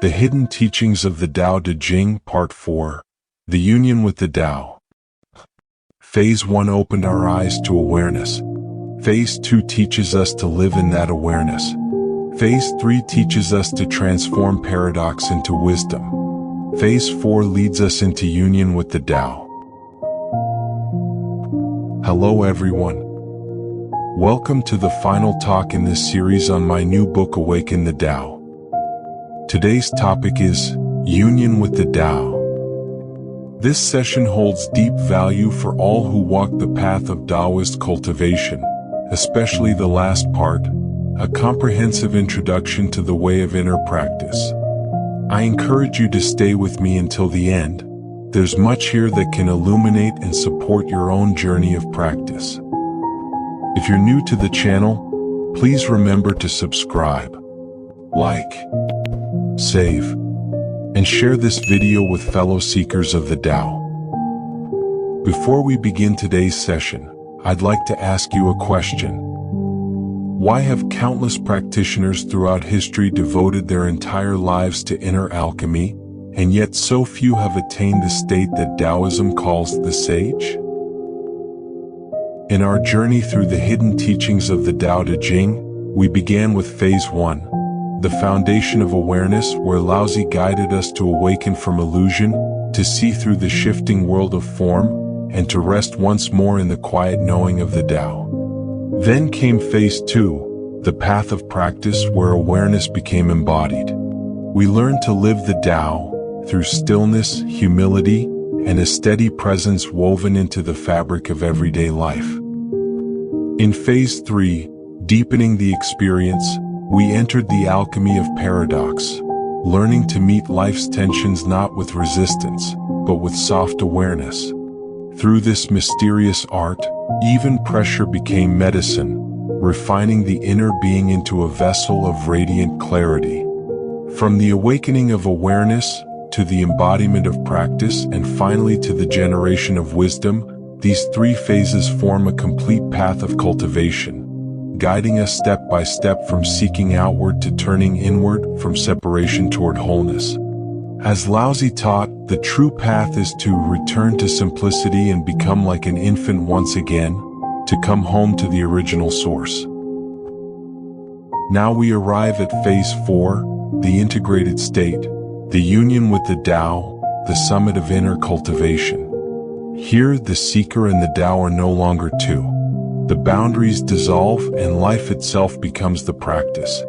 The Hidden Teachings of the Tao Te Ching, Part 4, The Union with the Tao. Phase 1 opened our eyes to awareness. Phase 2 teaches us to live in that awareness. Phase 3 teaches us to transform paradox into wisdom. Phase 4 leads us into union with the Tao. Hello everyone. Welcome to the final talk in this series on my new book Awaken the Tao. Today's topic is Union with the Tao. This session holds deep value for all who walk the path of Daoist cultivation, especially the last part, a comprehensive introduction to the way of inner practice. I encourage you to stay with me until the end. There's much here that can illuminate and support your own journey of practice. If you're new to the channel, please remember to subscribe, like, save, and share this video with fellow seekers of the Tao. Before we begin today's session, I'd like to ask you a question. Why have countless practitioners throughout history devoted their entire lives to inner alchemy, and yet so few have attained the state that Taoism calls the sage? In our journey through the hidden teachings of the Tao Te Ching, we began with Phase 1, the foundation of awareness, where Laozi guided us to awaken from illusion, to see through the shifting world of form, and to rest once more in the quiet knowing of the Tao. Then came Phase 2, the path of practice, where awareness became embodied. We learned to live the Tao through stillness, humility, and a steady presence woven into the fabric of everyday life. In Phase 3, deepening the experience, we entered the alchemy of paradox, learning to meet life's tensions not with resistance, but with soft awareness. Through this mysterious art, even pressure became medicine, refining the inner being into a vessel of radiant clarity. From the awakening of awareness, to the embodiment of practice, and finally to the generation of wisdom, these three phases form a complete path of cultivation, guiding us step by step from seeking outward to turning inward, from separation toward wholeness. As Laozi taught, the true path is to return to simplicity and become like an infant once again, to come home to the original source. Now we arrive at Phase 4, the integrated state, the union with the Tao, the summit of inner cultivation. Here, the seeker and the Tao are no longer two. The boundaries dissolve and life itself becomes the practice.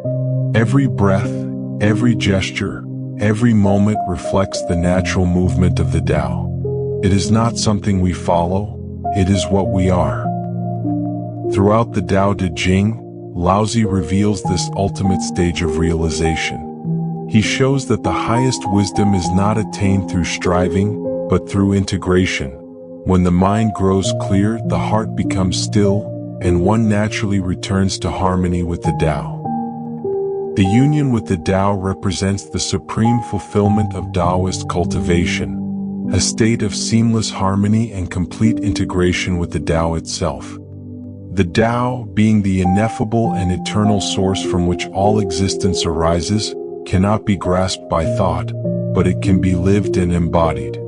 Every breath, every gesture, every moment reflects the natural movement of the Tao. It is not something we follow, it is what we are. Throughout the Tao Te Ching, Laozi reveals this ultimate stage of realization. He shows that the highest wisdom is not attained through striving, but through integration. When the mind grows clear, the heart becomes still, and one naturally returns to harmony with the Tao. The union with the Tao represents the supreme fulfillment of Daoist cultivation, a state of seamless harmony and complete integration with the Tao itself. The Tao, being the ineffable and eternal source from which all existence arises, cannot be grasped by thought, but it can be lived and embodied.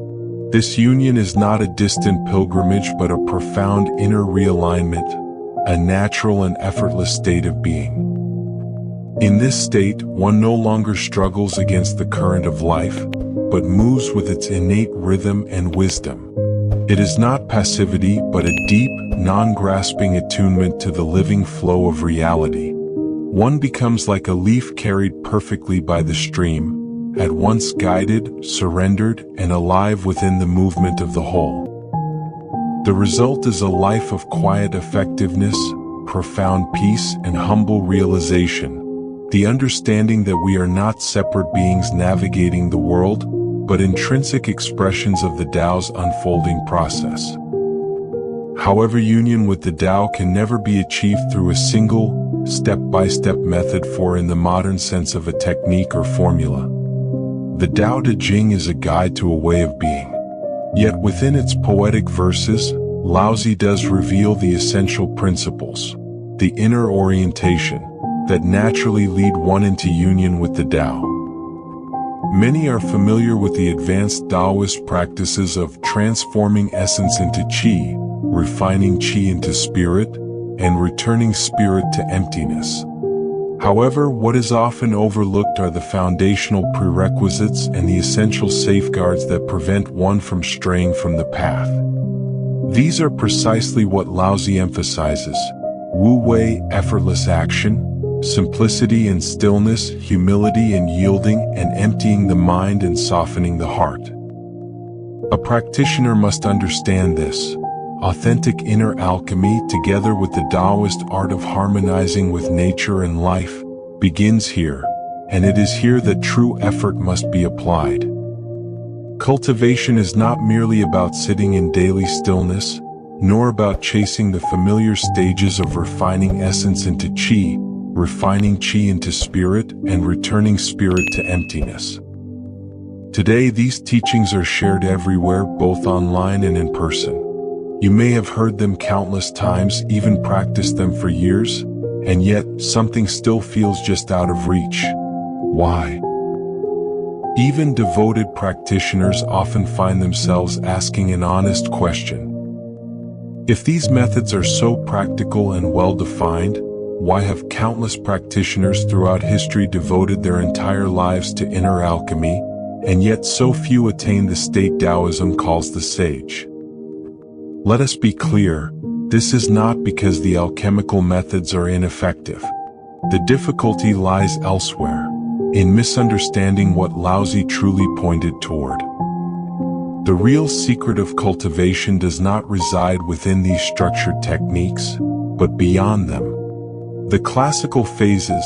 This union is not a distant pilgrimage but a profound inner realignment, a natural and effortless state of being. In this state, one no longer struggles against the current of life, but moves with its innate rhythm and wisdom. It is not passivity but a deep, non-grasping attunement to the living flow of reality. One becomes like a leaf carried perfectly by the stream, at once guided, surrendered, and alive within the movement of the whole. The result is a life of quiet effectiveness, profound peace, and humble realization, the understanding that we are not separate beings navigating the world, but intrinsic expressions of the Tao's unfolding process. However, union with the Tao can never be achieved through a single, step-by-step method, for in the modern sense of a technique or formula. The Tao Te Ching is a guide to a way of being. Yet within its poetic verses, Laozi does reveal the essential principles, the inner orientation, that naturally lead one into union with the Tao. Many are familiar with the advanced Daoist practices of transforming essence into qi, refining qi into spirit, and returning spirit to emptiness. However, what is often overlooked are the foundational prerequisites and the essential safeguards that prevent one from straying from the path. These are precisely what Laozi emphasizes: Wu Wei, effortless action; simplicity and stillness; humility and yielding and emptying the mind and softening the heart. A practitioner must understand this. Authentic inner alchemy, together with the Daoist art of harmonizing with nature and life, begins here, and it is here that true effort must be applied. Cultivation is not merely about sitting in daily stillness, nor about chasing the familiar stages of refining essence into qi, refining qi into spirit, and returning spirit to emptiness. Today, these teachings are shared everywhere, both online and in person. You may have heard them countless times, even practiced them for years, and yet something still feels just out of reach. Why? Even devoted practitioners often find themselves asking an honest question. If these methods are so practical and well-defined, why have countless practitioners throughout history devoted their entire lives to inner alchemy, and yet so few attain the state Taoism calls the sage? Let us be clear, this is not because the alchemical methods are ineffective. The difficulty lies elsewhere, in misunderstanding what Laozi truly pointed toward. The real secret of cultivation does not reside within these structured techniques, but beyond them. The classical phases,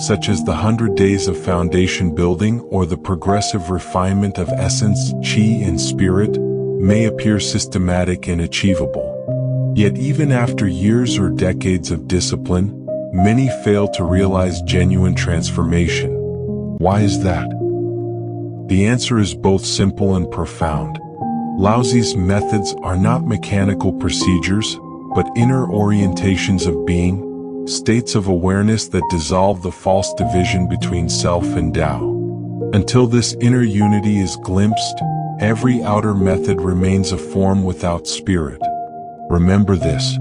such as the 100 days of foundation building or the progressive refinement of essence, qi, and spirit, may appear systematic and achievable. Yet even after years or decades of discipline, many fail to realize genuine transformation. Why is that? The answer is both simple and profound. Laozi's methods are not mechanical procedures, but inner orientations of being, states of awareness that dissolve the false division between self and Tao. Until this inner unity is glimpsed, every outer method remains a form without spirit. Remember this.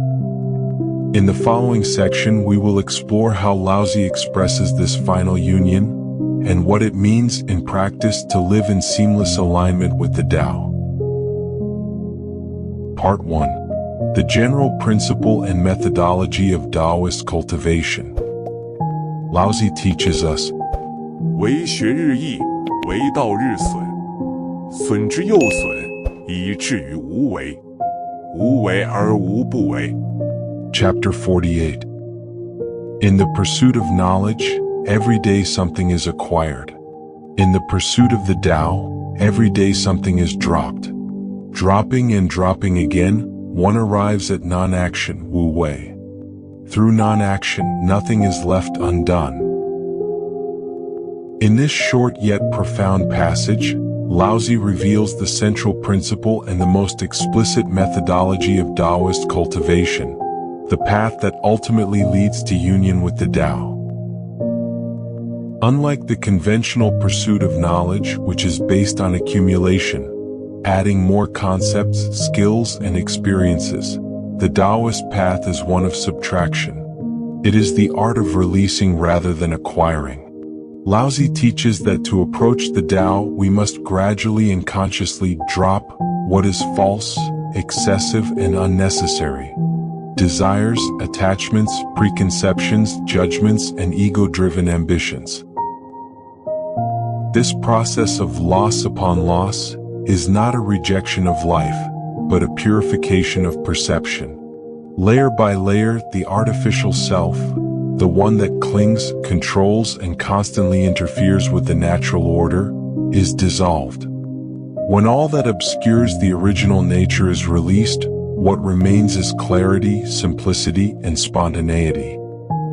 In the following section, we will explore how Laozi expresses this final union, and what it means in practice to live in seamless alignment with the Tao. Part 1. The general principle and methodology of Daoist cultivation. Laozi teaches us, 为学日益，为道日损，损之又损，以至于无为，无为而无不为。 Chapter 48. In the pursuit of knowledge, every day something is acquired. In the pursuit of the Tao, every day something is dropped. Dropping and dropping again, one arrives at non-action, Wu Wei. Through non-action, nothing is left undone. In this short yet profound passage, Laozi reveals the central principle and the most explicit methodology of Daoist cultivation, the path that ultimately leads to union with the Tao. Unlike the conventional pursuit of knowledge, which is based on accumulation, adding more concepts, skills, and experiences, the Daoist path is one of subtraction. It is the art of releasing rather than acquiring. Laozi teaches that to approach the Tao, we must gradually and consciously drop what is false, excessive, and unnecessary. Desires, attachments, preconceptions, judgments, and ego-driven ambitions. This process of loss upon loss is not a rejection of life, but a purification of perception. Layer by layer, the artificial self, the one that clings, controls, and constantly interferes with the natural order, is dissolved. When all that obscures the original nature is released, what remains is clarity, simplicity, and spontaneity.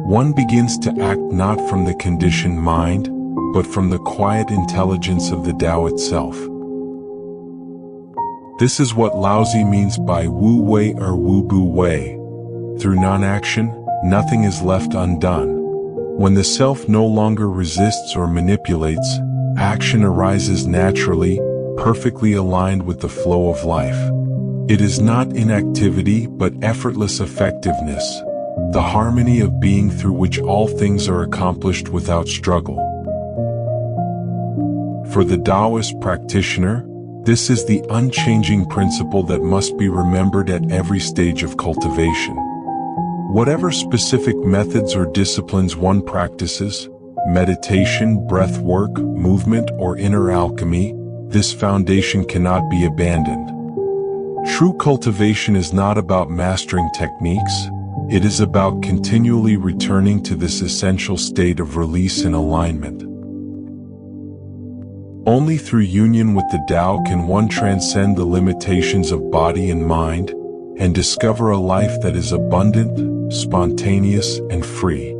One begins to act not from the conditioned mind, but from the quiet intelligence of the Tao itself. This is what Laozi means by Wu Wei or Wu Bu Wei. Through non-action, nothing is left undone. When the self no longer resists or manipulates, action arises naturally, perfectly aligned with the flow of life. It is not inactivity but effortless effectiveness, the harmony of being through which all things are accomplished without struggle. For the Taoist practitioner, this is the unchanging principle that must be remembered at every stage of cultivation. Whatever specific methods or disciplines one practices, meditation, breath work, movement, or inner alchemy, this foundation cannot be abandoned. True cultivation is not about mastering techniques, it is about continually returning to this essential state of release and alignment. Only through union with the Tao can one transcend the limitations of body and mind, and discover a life that is abundant, spontaneous, and free.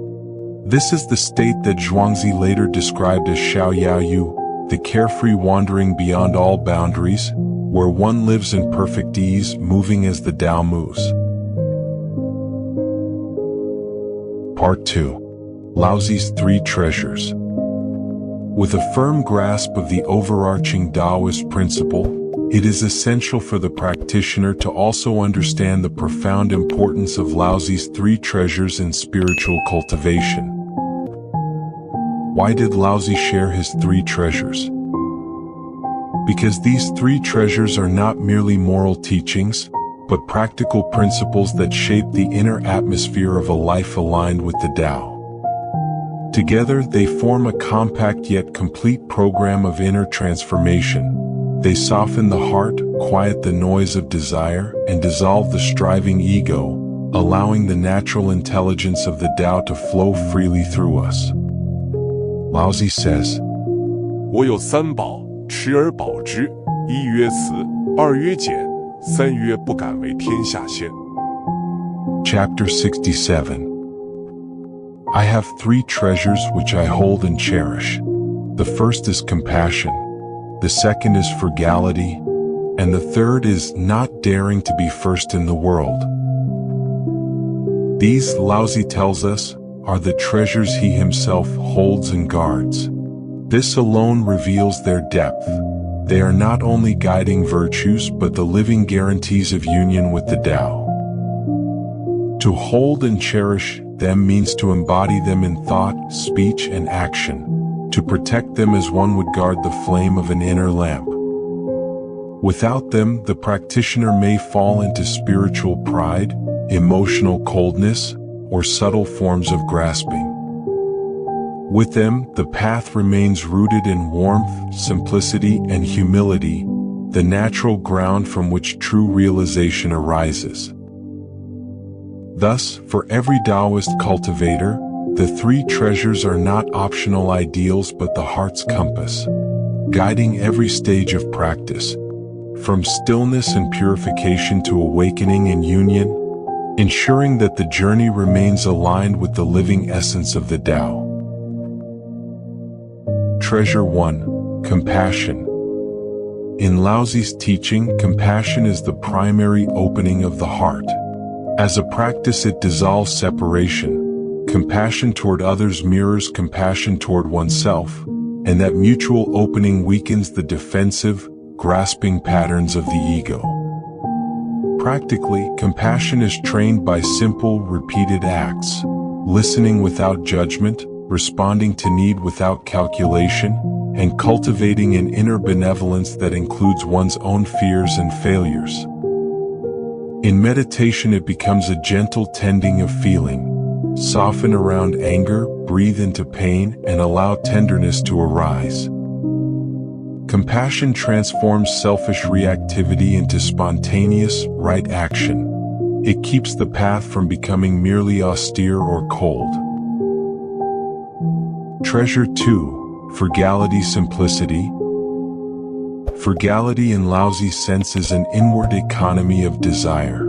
This is the state that Zhuangzi later described as shuangxiu, the carefree wandering beyond all boundaries, where one lives in perfect ease, moving as the Tao moves. Part 2. Laozi's Three Treasures. With a firm grasp of the overarching Daoist principle, it is essential for the practitioner to also understand the profound importance of Laozi's three treasures in spiritual cultivation. Why did Laozi share his three treasures? Because these three treasures are not merely moral teachings, but practical principles that shape the inner atmosphere of a life aligned with the Tao. Together, they form a compact yet complete program of inner transformation. They soften the heart, quiet the noise of desire, and dissolve the striving ego, allowing the natural intelligence of the Tao to flow freely through us. Laozi says, 我有三宝，持而保之，一曰慈，二曰俭，三曰不敢为天下先。 Chapter 67. I have three treasures which I hold and cherish. The first is compassion, the second is frugality, and the third is not daring to be first in the world. These, Laozi tells us, are the treasures he himself holds and guards. This alone reveals their depth. They are not only guiding virtues but the living guarantees of union with the Tao. To hold and cherish them means to embody them in thought, speech, and action, to protect them as one would guard the flame of an inner lamp. Without them, the practitioner may fall into spiritual pride, emotional coldness, or subtle forms of grasping. With them, the path remains rooted in warmth, simplicity, and humility, the natural ground from which true realization arises. Thus, for every Taoist cultivator, the three treasures are not optional ideals but the heart's compass, guiding every stage of practice, from stillness and purification to awakening and union, ensuring that the journey remains aligned with the living essence of the Tao. Treasure 1. Compassion. In Laozi's teaching, compassion is the primary opening of the heart. As a practice, it dissolves separation. Compassion toward others mirrors compassion toward oneself, and that mutual opening weakens the defensive, grasping patterns of the ego. Practically, compassion is trained by simple, repeated acts, listening without judgment, responding to need without calculation, and cultivating an inner benevolence that includes one's own fears and failures. In meditation, it becomes a gentle tending of feeling. Soften around anger, breathe into pain, and allow tenderness to arise. Compassion transforms selfish reactivity into spontaneous, right action. It keeps the path from becoming merely austere or cold. Treasure 2. Frugality, simplicity. Frugality in Laozi's sense is an inward economy of desire.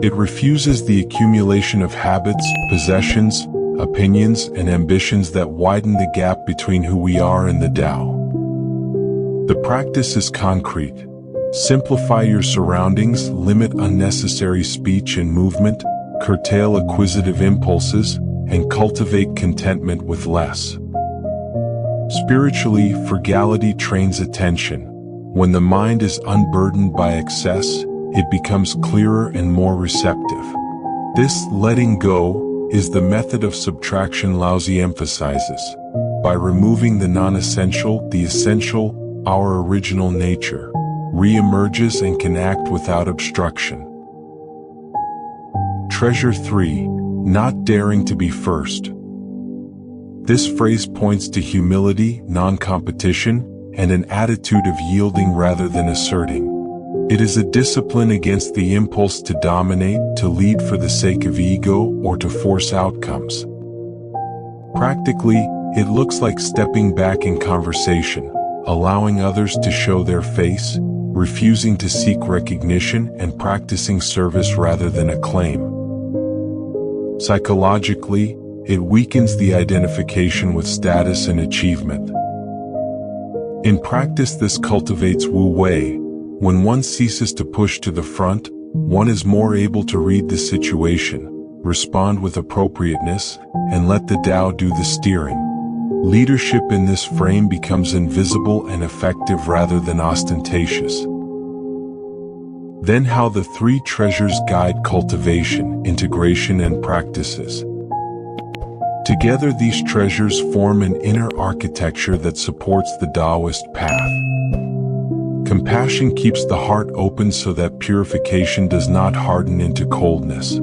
It refuses the accumulation of habits, possessions, opinions, and ambitions that widen the gap between who we are and the Tao. The practice is concrete. Simplify your surroundings, limit unnecessary speech and movement, curtail acquisitive impulses, and cultivate contentment with less. Spiritually, frugality trains attention. When the mind is unburdened by excess, it becomes clearer and more receptive. This letting go is the method of subtraction Laozi emphasizes. By removing the non-essential, the essential, our original nature, re-emerges and can act without obstruction. Treasure 3. Not daring to be first. This phrase points to humility, non-competition, and an attitude of yielding rather than asserting. It is a discipline against the impulse to dominate, to lead for the sake of ego, or to force outcomes. Practically, it looks like stepping back in conversation, allowing others to show their face, refusing to seek recognition, and practicing service rather than acclaim. Psychologically, it weakens the identification with status and achievement. In practice, this cultivates Wu Wei. When one ceases to push to the front, one is more able to read the situation, respond with appropriateness, and let the Tao do the steering. Leadership in this frame becomes invisible and effective rather than ostentatious. Then how the 3 treasures guide cultivation, integration, and practices. Together, these treasures form an inner architecture that supports the Daoist path. Compassion keeps the heart open so that purification does not harden into coldness.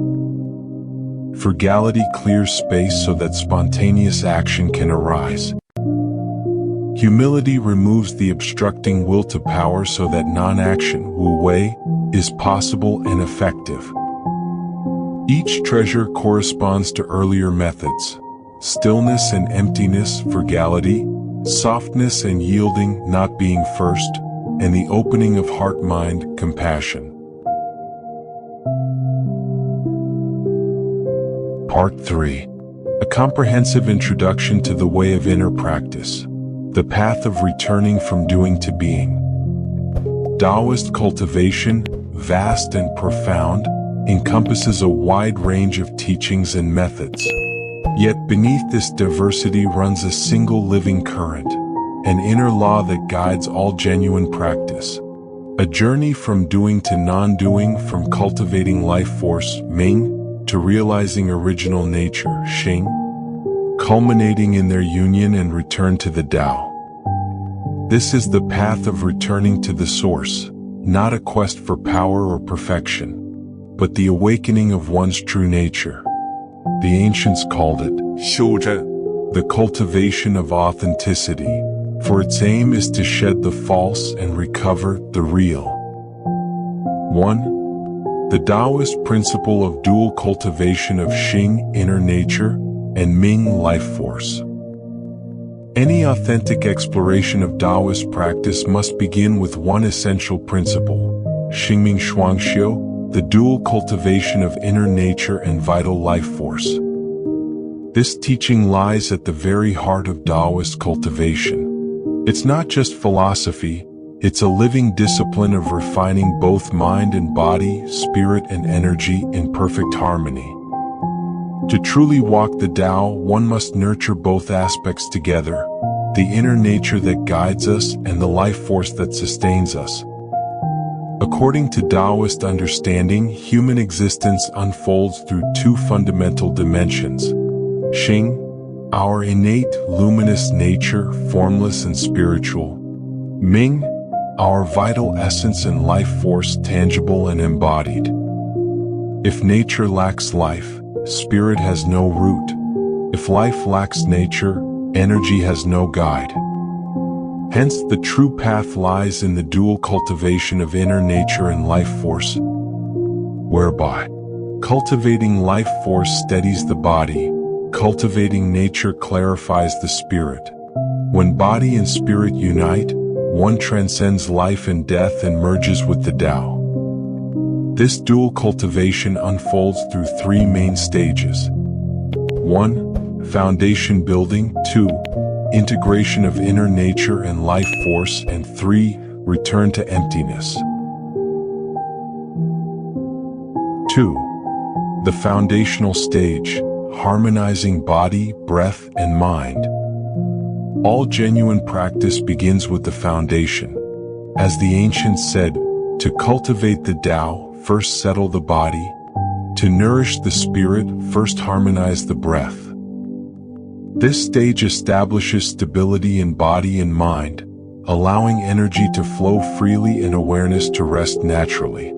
Frugality clears space so that spontaneous action can arise. Humility removes the obstructing will to power so that non-action, Wu Wei, is possible and effective. Each treasure corresponds to earlier methods: stillness and emptiness, frugality, softness and yielding, not being first, and the opening of heart-mind, compassion. Part 3. A comprehensive introduction to the way of inner practice, the path of returning from doing to being. Daoist cultivation, vast and profound, encompasses a wide range of teachings and methods. Yet beneath this diversity runs a single living current, an inner law that guides all genuine practice. A journey from doing to non-doing, from cultivating life force, ming, to realizing original nature, xing, culminating in their union and return to the Tao. This is the path of returning to the source, not a quest for power or perfection, but the awakening of one's true nature. The ancients called it 修真, the cultivation of authenticity, for its aim is to shed the false and recover the real. 1. The Daoist principle of dual cultivation of Xing, inner nature, and Ming, life force. Any authentic exploration of Daoist practice must begin with one essential principle: Xingming shuangxiu, the dual cultivation of inner nature and vital life force. This teaching lies at the very heart of Daoist cultivation. It's not just philosophy, it's a living discipline of refining both mind and body, spirit and energy in perfect harmony. To truly walk the Tao, one must nurture both aspects together, the inner nature that guides us and the life force that sustains us. According to Daoist understanding, human existence unfolds through 2 fundamental dimensions: Xing, our innate, luminous nature, formless and spiritual; Ming, our vital essence and life force, tangible and embodied. If nature lacks life, spirit has no root. If life lacks nature, energy has no guide. Hence, the true path lies in the dual cultivation of inner nature and life force, whereby cultivating life force steadies the body, cultivating nature clarifies the spirit. When body and spirit unite, one transcends life and death and merges with the Tao. This dual cultivation unfolds through 3 main stages. 1. Foundation building. 2. Integration of inner nature and life force. And 3. Return to emptiness. 2. The foundational stage, harmonizing body, breath, and mind. All genuine practice begins with the foundation. As the ancients said, to cultivate the Tao, first settle the body. To nourish the spirit, first harmonize the breath. This stage establishes stability in body and mind, allowing energy to flow freely and awareness to rest naturally.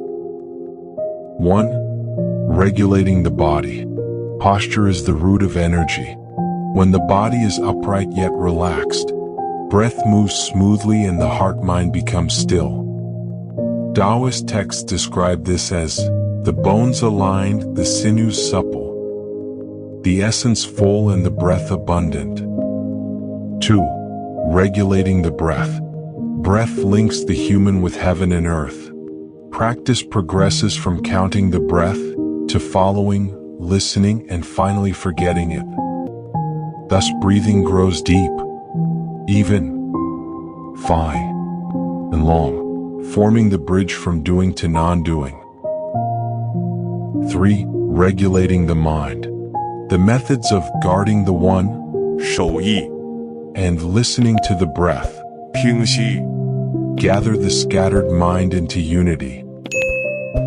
1. Regulating the body. Posture is the root of energy. When the body is upright yet relaxed, breath moves smoothly and the heart-mind becomes still. Daoist texts describe this as the bones aligned, the sinews supple, the essence full and the breath abundant. 2. Regulating the breath. Breath links the human with heaven and earth. Practice progresses from counting the breath to following, listening, and finally forgetting it. Thus breathing grows deep, even, fine, and long, forming the bridge from doing to non-doing. 3. Regulating the mind. The methods of guarding the one, 守意 and listening to the breath 听息 gather the scattered mind into unity.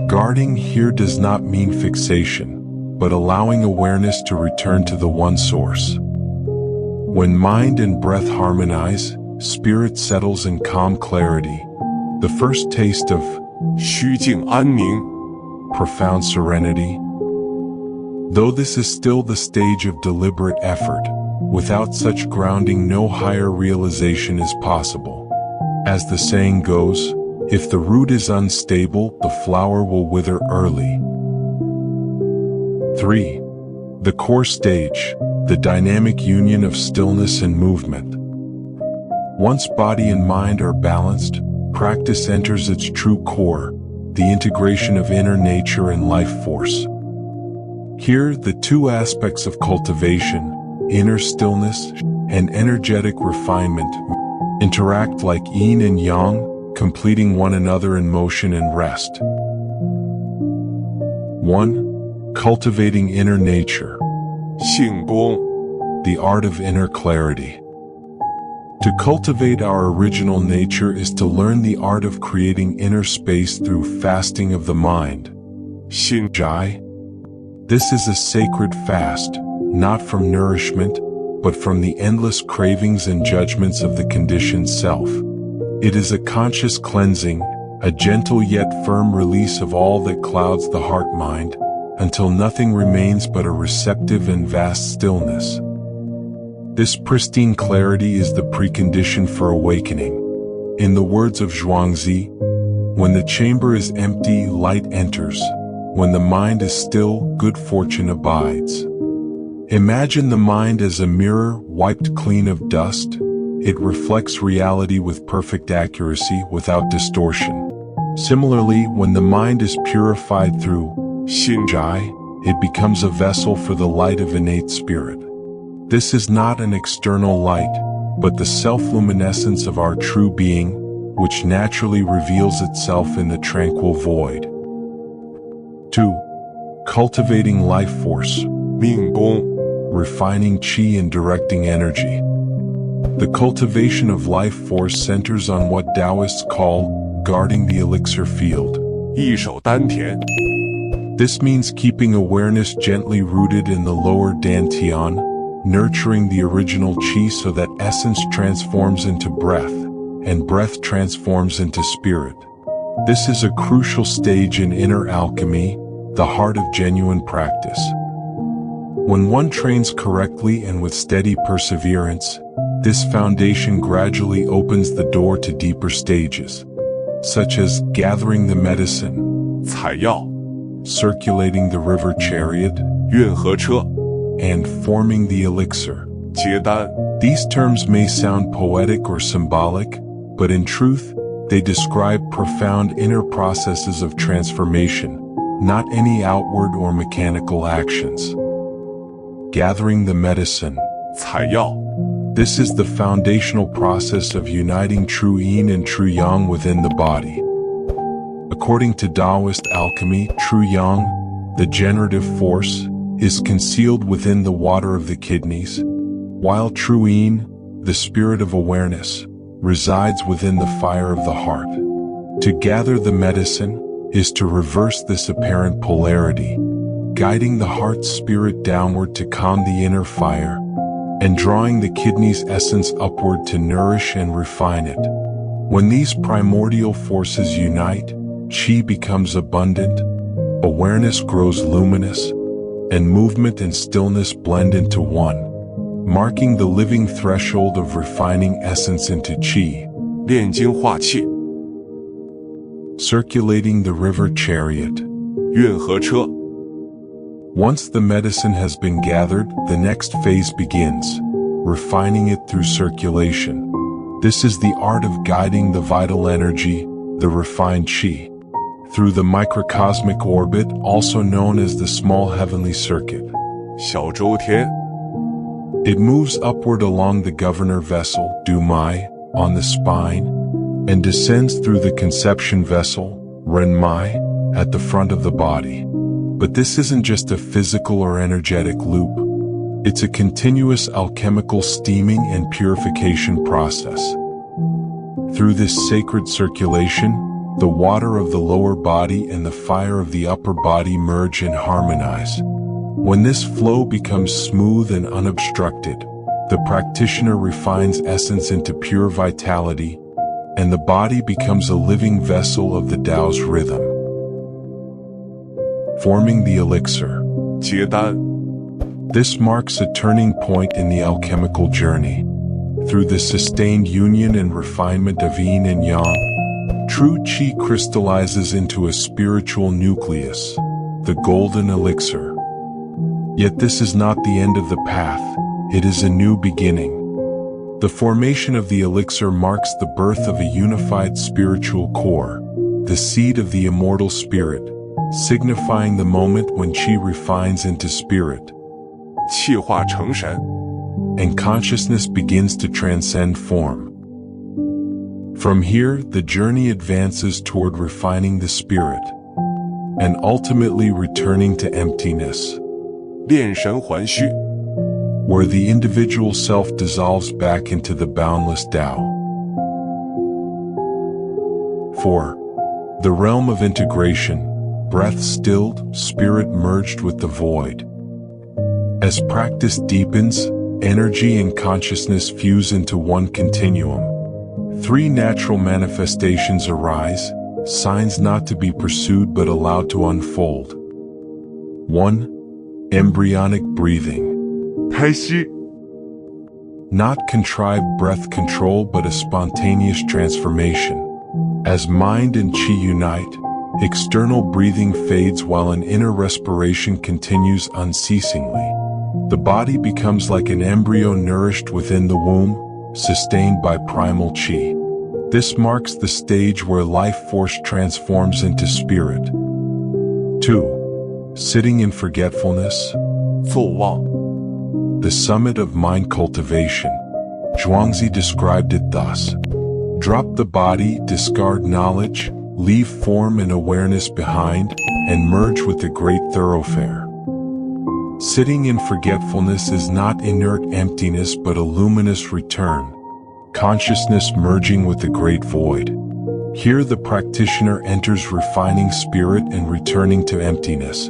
Guarding here does not mean fixation, but allowing awareness to return to the one source. When mind and breath harmonize, spirit settles in calm clarity, the first taste of 虚静安宁 profound serenity. Though this is still the stage of deliberate effort, without such grounding no higher realization is possible. As the saying goes, if the root is unstable, the flower will wither early. 3. The core stage, the dynamic union of stillness and movement. Once body and mind are balanced, practice enters its true core, the integration of inner nature and life force. Here, the two aspects of cultivation, inner stillness and energetic refinement, interact like yin and yang, completing one another in motion and rest. 1. Cultivating inner nature. 性功 The art of inner clarity. To cultivate our original nature is to learn the art of creating inner space through fasting of the mind. 心 Jai. This is a sacred fast, not from nourishment, but from the endless cravings and judgments of the conditioned self. It is a conscious cleansing, a gentle yet firm release of all that clouds the heart-mind, until nothing remains but a receptive and vast stillness. This pristine clarity is the precondition for awakening. In the words of Zhuangzi, when the chamber is empty, light enters. When the mind is still, good fortune abides. Imagine the mind as a mirror wiped clean of dust. It reflects reality with perfect accuracy without distortion. Similarly, when the mind is purified through 心 Jai, it becomes a vessel for the light of innate spirit. This is not an external light, but the self-luminescence of our true being, which naturally reveals itself in the tranquil void. 2. Cultivating life force. 命功 Refining qi and directing energy. The cultivation of life force centers on what Taoists call guarding the elixir field. 一手丹田 This means keeping awareness gently rooted in the lower dantian, nurturing the original qi so that essence transforms into breath, and breath transforms into spirit. This is a crucial stage in inner alchemy, the heart of genuine practice. When one trains correctly and with steady perseverance, this foundation gradually opens the door to deeper stages, such as gathering the medicine, 采药 circulating the river chariot, 运河车 and forming the elixir. 结丹 These terms may sound poetic or symbolic, but in truth, they describe profound inner processes of transformation, not any outward or mechanical actions. Gathering the medicine. 采药 This is the foundational process of uniting true yin and true yang within the body. According to Daoist alchemy, true yang, the generative force, is concealed within the water of the kidneys, while true yin, the spirit of awareness, resides within the fire of the heart. To gather the medicine is to reverse this apparent polarity, guiding the heart's spirit downward to calm the inner fire, and drawing the kidney's essence upward to nourish and refine it. When these primordial forces unite, qi becomes abundant, awareness grows luminous, and movement and stillness blend into one, marking the living threshold of refining essence into qi. 炼精化气， Circulating the river chariot. 运河车， Once the medicine has been gathered, the next phase begins, refining it through circulation. This is the art of guiding the vital energy, the refined qi, through the microcosmic orbit, also known as the small heavenly circuit. 小周天， It moves upward along the governor vessel, Du Mai, on the spine, and descends through the conception vessel, Ren Mai, at the front of the body. But this isn't just a physical or energetic loop. It's a continuous alchemical steaming and purification process. Through this sacred circulation, the water of the lower body and the fire of the upper body merge and harmonize. When this flow becomes smooth and unobstructed, the practitioner refines essence into pure vitality, and the body becomes a living vessel of the Tao's rhythm. Forming the elixir. 结丹， This marks a turning point in the alchemical journey. Through the sustained union and refinement of yin and yang, true qi crystallizes into a spiritual nucleus, the golden elixir. Yet this is not the end of the path, it is a new beginning. The formation of the elixir marks the birth of a unified spiritual core, the seed of the immortal spirit, signifying the moment when qi refines into spirit, 气化成神， and consciousness begins to transcend form. From here, the journey advances toward refining the spirit, and ultimately returning to emptiness, 炼神还虚， where the individual self dissolves back into the boundless Tao. 4. The realm of integration, breath stilled, spirit merged with the void. As practice deepens, energy and consciousness fuse into one continuum. 3 natural manifestations arise, signs not to be pursued but allowed to unfold. 1. Embryonic breathing. 胎息， Not contrived breath control but a spontaneous transformation. As mind and qi unite, external breathing fades while an inner respiration continues unceasingly. The body becomes like an embryo nourished within the womb, sustained by primal qi. This marks the stage where life force transforms into spirit. 2. Sitting in forgetfulness. 坐忘， The summit of mind cultivation. Zhuangzi described it thus. Drop the body, discard knowledge, leave form and awareness behind, and merge with the great thoroughfare. Sitting in forgetfulness is not inert emptiness but a luminous return, consciousness merging with the great void. Here the practitioner enters refining spirit and returning to emptiness.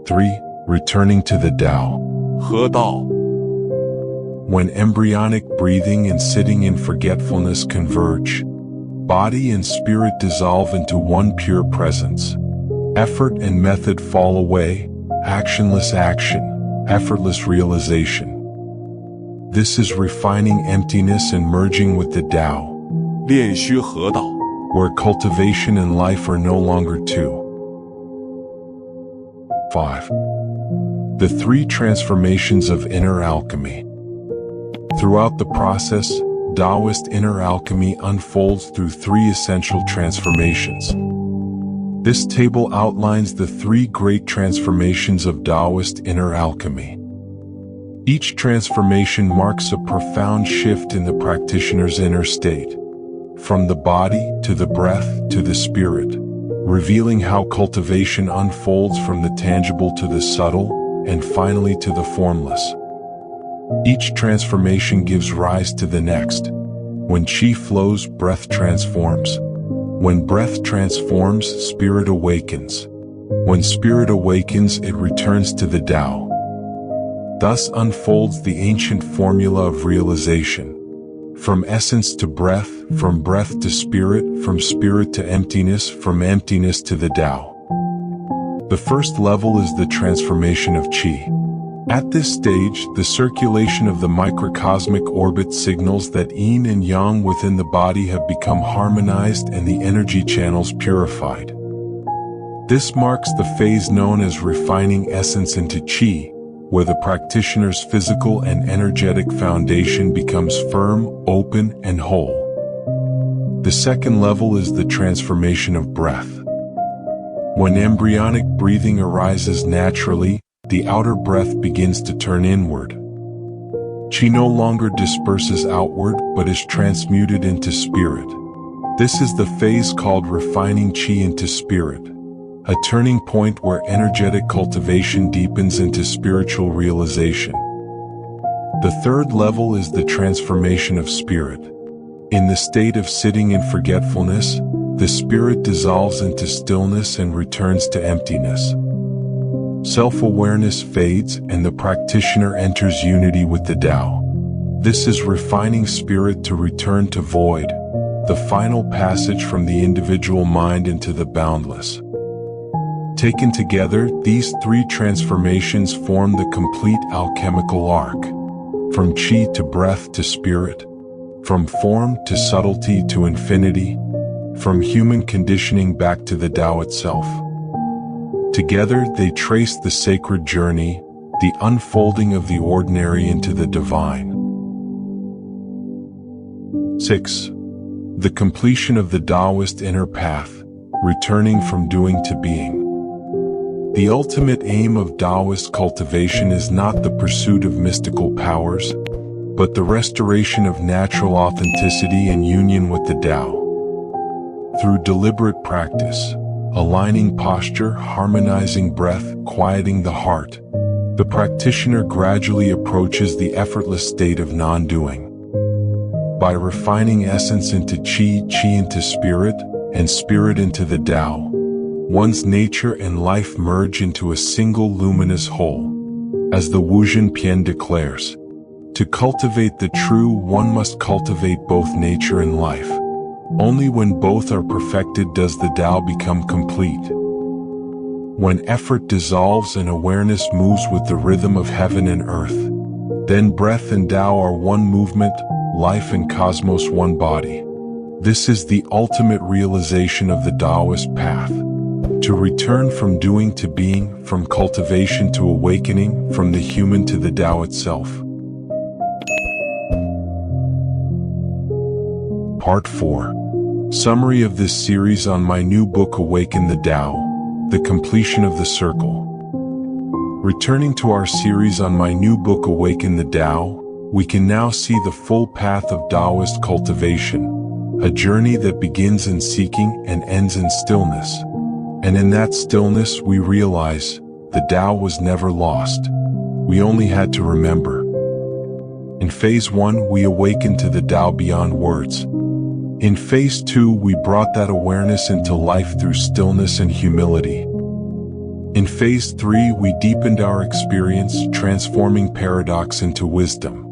3. Returning to the Tao. 河道， When embryonic breathing and sitting in forgetfulness converge, body and spirit dissolve into one pure presence. Effort and method fall away, actionless action, effortless realization. This is refining emptiness and merging with the Tao, 炼虚河道， where cultivation and life are no longer two. 5. The 3 transformations of inner alchemy. Throughout the process, Daoist inner alchemy unfolds through 3 essential transformations. This table outlines the 3 great transformations of Daoist inner alchemy. Each transformation marks a profound shift in the practitioner's inner state, from the body to the breath to the spirit, revealing how cultivation unfolds from the tangible to the subtle, and finally to the formless. Each transformation gives rise to the next. When qi flows, breath transforms. When breath transforms, spirit awakens. When spirit awakens, it returns to the Tao. Thus unfolds the ancient formula of realization. From essence to breath, from breath to spirit to emptiness, from emptiness to the Tao. The first level is the transformation of qi. At this stage, the circulation of the microcosmic orbit signals that yin and yang within the body have become harmonized and the energy channels purified. This marks the phase known as refining essence into qi, where the practitioner's physical and energetic foundation becomes firm, open, and whole. The second level is the transformation of breath. When embryonic breathing arises naturally, the outer breath begins to turn inward. Qi no longer disperses outward but is transmuted into spirit. This is the phase called refining qi into spirit, a turning point where energetic cultivation deepens into spiritual realization. The third level is the transformation of spirit. In the state of sitting in forgetfulness, the spirit dissolves into stillness and returns to emptiness. Self-awareness fades and the practitioner enters unity with the Tao. This is refining spirit to return to void, the final passage from the individual mind into the boundless. Taken together, these three transformations form the complete alchemical arc. From qi to breath to spirit, from form to subtlety to infinity, from human conditioning back to the Tao itself. Together, they trace the sacred journey, the unfolding of the ordinary into the divine. 6. The completion of the Daoist inner path, returning from doing to being. The ultimate aim of Daoist cultivation is not the pursuit of mystical powers, but the restoration of natural authenticity and union with the Tao. Through deliberate practice, aligning posture, harmonizing breath, quieting the heart, the practitioner gradually approaches the effortless state of non-doing. By refining essence into qi, qi into spirit, and spirit into the Tao, one's nature and life merge into a single luminous whole. As the Wuzhen Pian declares, to cultivate the true, one must cultivate both nature and life. Only when both are perfected does the Tao become complete. When effort dissolves and awareness moves with the rhythm of heaven and earth, then breath and Tao are one movement, life and cosmos one body. This is the ultimate realization of the Daoist path. To return from doing to being, from cultivation to awakening, from the human to the Tao itself. Part 4. Summary of this series on my new book Awaken the Tao, the completion of the circle. Returning to our series on my new book Awaken the Tao, we can now see the full path of Daoist cultivation, a journey that begins in seeking and ends in stillness. And in that stillness we realize the Tao was never lost. We only had to remember. In phase 1 we awakened to the Tao beyond words. In phase 2, we brought that awareness into life through stillness and humility. In phase 3, we deepened our experience, transforming paradox into wisdom.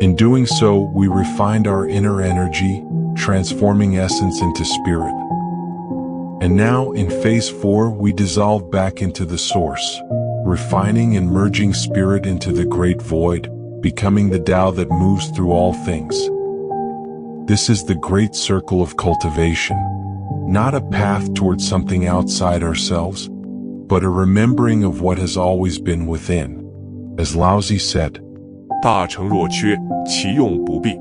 In doing so, we refined our inner energy, transforming essence into spirit. And now, in phase 4, we dissolve back into the source, refining and merging spirit into the great void, becoming the Tao that moves through all things. This is the great circle of cultivation, not a path towards something outside ourselves, but a remembering of what has always been within. As Laozi said, 大成若缺，其用不必.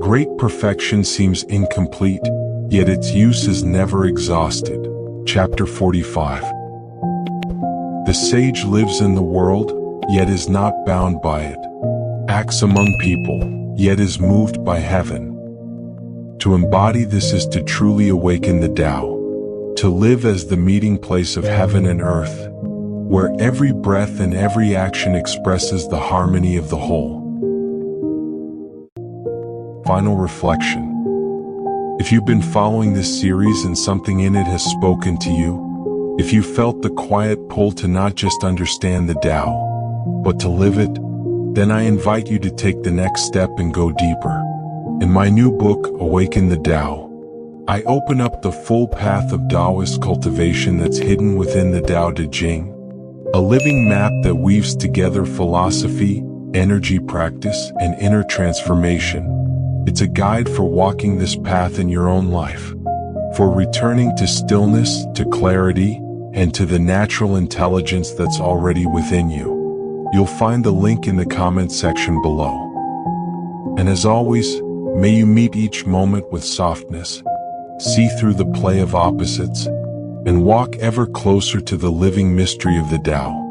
Great perfection seems incomplete, yet its use is never exhausted. Chapter 45. The sage lives in the world, yet is not bound by it. Acts among people, yet is moved by heaven. To embody this is to truly awaken the Tao, to live as the meeting place of heaven and earth, where every breath and every action expresses the harmony of the whole. Final reflection. If you've been following this series and something in it has spoken to you, if you felt the quiet pull to not just understand the Tao, but to live it, then I invite you to take the next step and go deeper. In my new book, Awaken the Tao, I open up the full path of Daoist cultivation that's hidden within the Tao Te Ching, a living map that weaves together philosophy, energy practice, and inner transformation. It's a guide for walking this path in your own life, for returning to stillness, to clarity, and to the natural intelligence that's already within you. You'll find the link in the comment section below. And as always, may you meet each moment with softness, see through the play of opposites, and walk ever closer to the living mystery of the Tao.